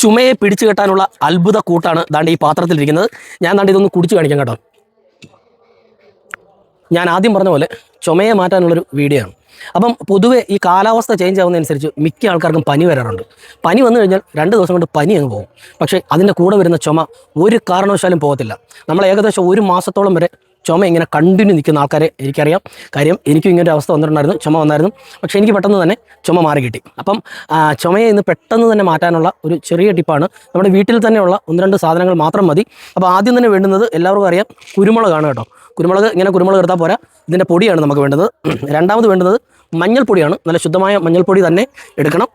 ചുമയെ പിടിച്ചു കെട്ടാനുള്ള അത്ഭുത കൂട്ടാണ് ദാണ്ട് ഈ പാത്രത്തിലിരിക്കുന്നത്. ഞാൻ ദാണ്ട് ഇതൊന്ന് കുടിച്ചു കാണിക്കാം കേട്ടോ. ഞാൻ ആദ്യം പറഞ്ഞ പോലെ ചുമയെ മാറ്റാനുള്ളൊരു വീഡിയോ ആണ്. അപ്പം പൊതുവെ ഈ കാലാവസ്ഥ ചേഞ്ച് ആവുന്നതനുസരിച്ച് മിക്ക ആൾക്കാർക്കും പനി വരാറുണ്ട്. പനി വന്നു കഴിഞ്ഞാൽ 2 ദിവസം കൊണ്ട് പനി അങ്ങ് പോകും. പക്ഷേ അതിൻ്റെ കൂടെ വരുന്ന ചുമ ഒരു കാരണവശാലും പോകത്തില്ല. നമ്മൾ ഏകദേശം 1 മാസത്തോളം വരെ ചുമ ഇങ്ങനെ കണ്ടിന്യൂ നിൽക്കുന്ന ആൾക്കാരെ എനിക്കറിയാം. കാര്യം എനിക്കും ഇങ്ങനെ ഒരു അവസ്ഥ വന്നിട്ടുണ്ടായിരുന്നു, ചുമ വന്നായിരുന്നു. പക്ഷേ എനിക്ക് പെട്ടെന്ന് തന്നെ ചുമ മാറി കിട്ടി. അപ്പം ചുമയെ ഇന്ന് പെട്ടെന്ന് തന്നെ മാറ്റാനുള്ള ഒരു ചെറിയ ടിപ്പാണ്. നമ്മുടെ വീട്ടിൽ തന്നെയുള്ള 1-2 സാധനങ്ങൾ മാത്രം മതി. അപ്പോൾ ആദ്യം തന്നെ വേണ്ടുന്നത് എല്ലാവർക്കും അറിയാം, കുരുമുളകാണ് കേട്ടോ. കുരുമുളക് എടുത്താൽ പോരാ, ഇതിൻ്റെ പൊടിയാണ് നമുക്ക് വേണ്ടത്. രണ്ടാമത് വേണ്ടുന്നത് മഞ്ഞൾപ്പൊടിയാണ്. നല്ല ശുദ്ധമായ മഞ്ഞൾപ്പൊടി തന്നെ എടുക്കണം.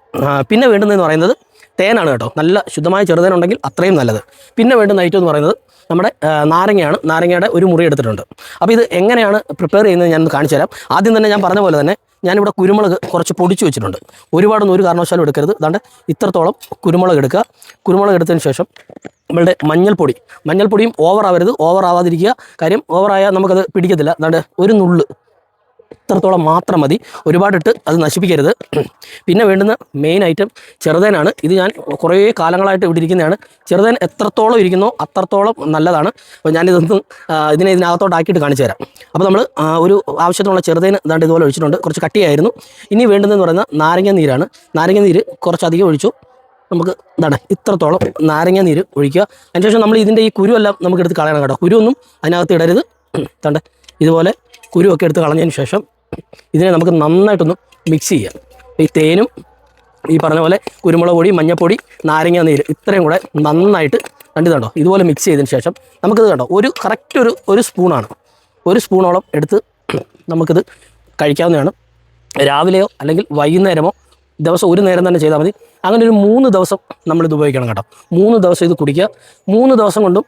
പിന്നെ വേണ്ടുന്നതെന്ന് പറയുന്നത് തേനാണ് കേട്ടോ. നല്ല ശുദ്ധമായ ചെറുതേനുണ്ടെങ്കിൽ അത്രയും നല്ലത്. പിന്നെ വേണ്ടുന്ന ഐറ്റം എന്ന് പറയുന്നത് നമ്മുടെ നാരങ്ങയാണ്. നാരങ്ങയുടെ ഒരു മുറി എടുത്തിട്ടുണ്ട്. അപ്പോൾ ഇത് എങ്ങനെയാണ് പ്രിപ്പയർ ചെയ്യുന്നത് ഞാൻ കാണിച്ചു തരാം. ആദ്യം തന്നെ ഞാൻ പറഞ്ഞ പോലെ തന്നെ ഞാനിവിടെ കുരുമുളക് കുറച്ച് പൊടിച്ചു വെച്ചിട്ടുണ്ട്. ഒരുപാടൊന്നും ഒരു കാരണവശാലും എടുക്കരുത്. അതാണ്ട് ഇത്രത്തോളം കുരുമുളക് എടുക്കുക. കുരുമുളക് എടുത്തതിന് ശേഷം നമ്മളുടെ മഞ്ഞൾപ്പൊടിയും ഓവറാവരുത്. ഓവറാവാതിരിക്കുക. കാര്യം ഓവറായാൽ നമുക്കത് പിടിക്കത്തില്ല. അതാണ്ട് ഒരു നുള്ള് ഇത്രത്തോളം മാത്രം മതി. ഒരുപാടിട്ട് അത് നശിപ്പിക്കരുത്. പിന്നെ വേണ്ടുന്ന മെയിൻ ഐറ്റം ചെറുതേനാണ്. ഇത് ഞാൻ കുറേ കാലങ്ങളായിട്ട് ഇവിടെ ഇരിക്കുന്നതാണ്. ചെറുതേൻ എത്രത്തോളം ഇരിക്കുന്നോ അത്രത്തോളം നല്ലതാണ്. അപ്പോൾ ഇതിനകത്തോട്ടാക്കിയിട്ട് കാണിച്ചു തരാം. അപ്പോൾ നമ്മൾ ഒരു ആവശ്യത്തിനുള്ള ചെറുതേൻ ഇതാണ്ട് ഇതുപോലെ ഒഴിച്ചിട്ടുണ്ട്. കുറച്ച് കട്ടിയായിരുന്നു. ഇനി വേണ്ടുന്നതെന്ന് പറയുന്നത് നാരങ്ങ നീരാണ്. നാരങ്ങ നീര് കുറച്ചധികം ഒഴിച്ചു. നമുക്ക് ഇതാണ് ഇത്രത്തോളം നാരങ്ങ നീര് ഒഴിക്കുക. അതിനുശേഷം നമ്മൾ ഇതിൻ്റെ ഈ കുരുവെല്ലാം നമുക്ക് എടുത്ത് കളയണം കേട്ടോ. കുരുവൊന്നും അതിനകത്ത് ഇടരുത്. തണ്ട് ഇതുപോലെ കുരുവൊക്കെ എടുത്ത് കളഞ്ഞതിന് ശേഷം ഇതിനെ നമുക്ക് നന്നായിട്ടൊന്ന് മിക്സ് ചെയ്യാം. ഈ തേനും ഈ പറഞ്ഞ പോലെ കുരുമുളക് പൊടി, മഞ്ഞൾപ്പൊടി, നാരങ്ങ നീര് ഇത്രയും കൂടെ നന്നായിട്ട് കണ്ടോ ഇതുപോലെ മിക്സ് ചെയ്തതിന് ശേഷം നമുക്കിത് കണ്ടോ കറക്റ്റ് ഒരു സ്പൂണാണ്. 1 സ്പൂണോളം എടുത്ത് നമുക്കിത് കഴിക്കാവുന്നതാണ്. രാവിലെയോ അല്ലെങ്കിൽ വൈകുന്നേരമോ ദിവസം ഒരു നേരം തന്നെ ചെയ്താൽ മതി. അങ്ങനെ ഒരു 3 ദിവസം നമ്മളിത് ഉപയോഗിക്കണം കേട്ടോ. 3 ദിവസം ഇത് കുടിക്കുക. 3 ദിവസം കൊണ്ടും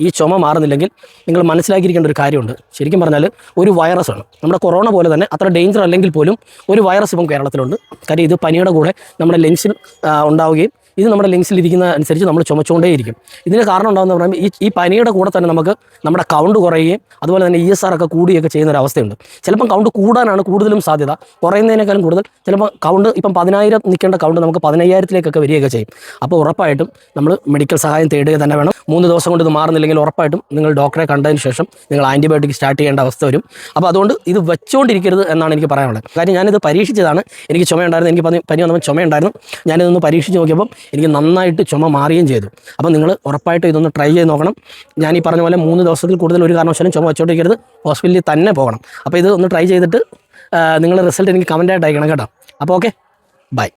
ഈ ചുമ മാറുന്നില്ലെങ്കിൽ നിങ്ങൾ മനസ്സിലാക്കിയിരിക്കേണ്ട ഒരു കാര്യമുണ്ട്. ശരിക്കും പറഞ്ഞാൽ ഒരു വൈറസാണ്. നമ്മുടെ കൊറോണ പോലെ തന്നെ അത്ര ഡേഞ്ചർ അല്ലെങ്കിൽ പോലും ഒരു വൈറസ് ഇപ്പം കേരളത്തിലുണ്ട്. കാര്യം ഇത് പനിയുടെ കൂടെ നമ്മുടെ ലങ്സിൽ ഉണ്ടാവുകയും ഇത് നമ്മുടെ ലങ്സിൽ ഇരിക്കുന്ന അനുസരിച്ച് നമ്മൾ ചുമച്ചുകൊണ്ടേയിരിക്കും. ഇതിന് കാരണം ഉണ്ടാകുന്ന പറയുമ്പോൾ ഈ പനിയുടെ കൂടെ തന്നെ നമുക്ക് നമ്മുടെ കൗണ്ട് കുറയുകയും അതുപോലെ തന്നെ ESR ഒക്കെ കൂടുകയൊക്കെ ചെയ്യുന്ന ഒരു അവസ്ഥയുണ്ട്. ചിലപ്പം കൗണ്ട് കൂടാനാണ് കൂടുതലും സാധ്യത. കുറയുന്നതിനേക്കാളും കൂടുതൽ ചിലപ്പോൾ കൗണ്ട് ഇപ്പം 10,000 നിൽക്കേണ്ട കൗണ്ട് നമുക്ക് 15,000-ലേക്ക് വരികയൊക്കെ ചെയ്യും. അപ്പോൾ ഉറപ്പായിട്ടും നമ്മൾ മെഡിക്കൽ സഹായം തേടുക തന്നെ വേണം. 3 ദിവസം കൊണ്ട് ഇത് മാറുന്നില്ലെങ്കിൽ ഉറപ്പായിട്ടും നിങ്ങൾ ഡോക്ടറെ കണ്ടതിന് ശേഷം നിങ്ങൾ ആൻറ്റിബയോട്ടിക് സ്റ്റാർട്ട് ചെയ്യേണ്ട അവസ്ഥ വരും. അപ്പോൾ അതുകൊണ്ട് ഇത് വെച്ചുകൊണ്ടിരിക്കരുത് എന്നാണ് എനിക്ക് പറയാനുള്ളത്. കാര്യം ഞാനിത് പരീക്ഷിച്ചതാണ്. എനിക്ക് ചുമയുണ്ടായിരുന്നു. എനിക്ക് പനി വന്നപ്പോൾ ചുമയുണ്ടായിരുന്നു. ഞാനിതൊന്ന് പരീക്ഷിച്ച് നോക്കിയപ്പം എനിക്ക് നന്നായിട്ട് ചുമ മാറുകയും ചെയ്തു. അപ്പോൾ നിങ്ങൾ ഉറപ്പായിട്ടും ഇതൊന്ന് ട്രൈ ചെയ്ത് നോക്കണം. ഞാൻ ഈ പറഞ്ഞ പോലെ 3 ദിവസത്തിൽ കൂടുതൽ ഒരു കാരണവശാലും ചുമ വെച്ചോണ്ടിരിക്കരുത്. ഹോസ്പിറ്റലിൽ തന്നെ പോകണം. അപ്പോൾ ഇത് ഒന്ന് ട്രൈ ചെയ്തിട്ട് നിങ്ങൾ റിസൾട്ട് എനിക്ക് കമൻറ്റായിട്ട് അയക്കണം കേട്ടോ. അപ്പോൾ ഓക്കെ, ബൈ.